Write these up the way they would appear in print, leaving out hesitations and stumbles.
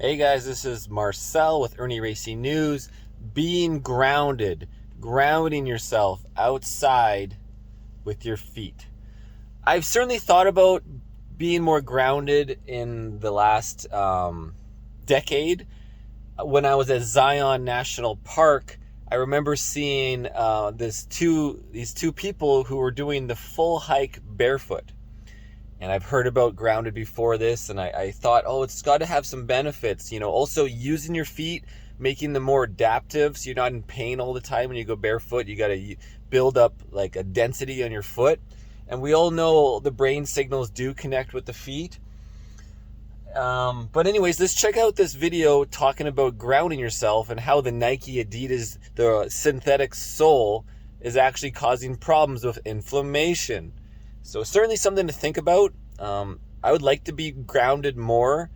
Hey guys, this is Marcel with Ernie Racing News. Being grounded, grounding yourself outside with your feet. I've certainly thought about being more grounded in the last decade. When I was at Zion National Park, I remember seeing these two people who were doing the full hike barefoot. And I've heard about grounded before this, and I thought, oh, it's got to have some benefits. You know, also using your feet, making them more adaptive so you're not in pain all the time when you go barefoot. You got to build up like a density on your foot. And we all know the brain signals do connect with the feet. But anyways, let's check out this video talking about grounding yourself and how the Nike Adidas, the synthetic sole, is actually causing problems with inflammation. So certainly something to think about. I would like to be grounded more.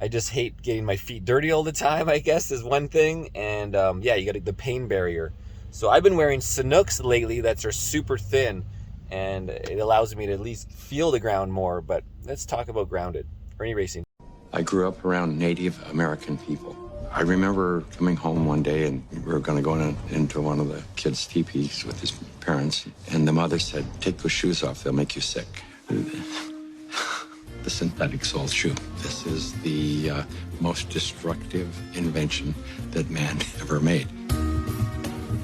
I just hate getting my feet dirty all the time, I guess, is one thing. And yeah, you got the pain barrier. So I've been wearing Sanooks lately that are super thin, and it allows me to at least feel the ground more. But let's talk about grounded. Ernie Racing. I grew up around Native American people. I remember coming home one day, and we were going to go into one of the kids' teepees with his parents, and the mother said, "Take those shoes off, they'll make you sick." The synthetic sole shoe. This is the most destructive invention that man ever made.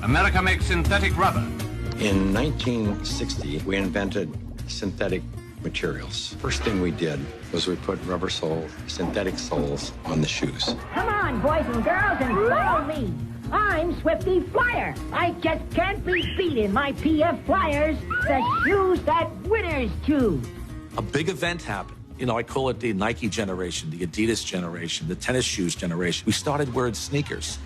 America makes synthetic rubber. In 1960, we invented synthetic materials. First thing we did was we put synthetic soles on the shoes. Come on, boys and girls, and follow me. I'm Swifty Flyer. I just can't be beat in my PF Flyers, the shoes that winners choose. A big event happened. You know, I call it the Nike generation, the Adidas generation, the tennis shoes generation. We started wearing sneakers.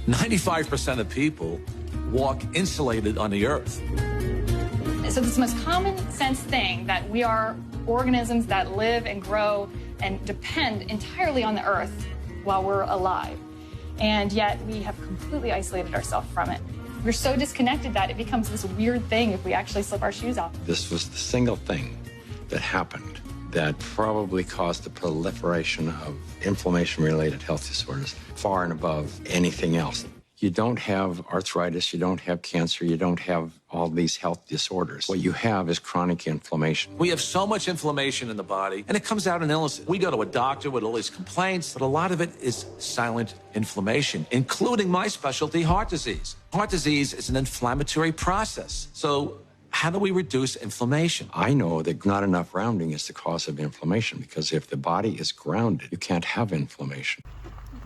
"95% of people walk insulated on the earth." So it's the most common sense thing that we are organisms that live and grow and depend entirely on the earth while we're alive. And yet we have completely isolated ourselves from it. We're so disconnected that it becomes this weird thing if we actually slip our shoes off. This was the single thing that happened that probably caused the proliferation of inflammation-related health disorders far and above anything else. You don't have arthritis, you don't have cancer, you don't have all these health disorders. What you have is chronic inflammation. We have so much inflammation in the body, and it comes out in illnesses. We go to a doctor with all these complaints, but a lot of it is silent inflammation, including my specialty, heart disease. Heart disease is an inflammatory process. So how do we reduce inflammation? I know that not enough grounding is the cause of inflammation, because if the body is grounded, you can't have inflammation.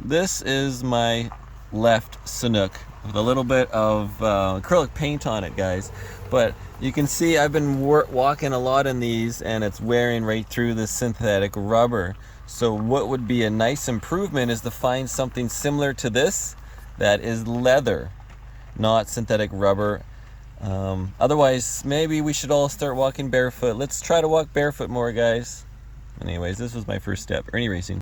This is my left Sanook with a little bit of acrylic paint on it, guys. But you can see I've been walking a lot in these, and it's wearing right through the synthetic rubber. So what would be a nice improvement is to find something similar to this that is leather, not synthetic rubber. Otherwise, maybe we should all start walking barefoot. Let's try to walk barefoot more, guys. Anyways, this was my first step. Ernie Racing.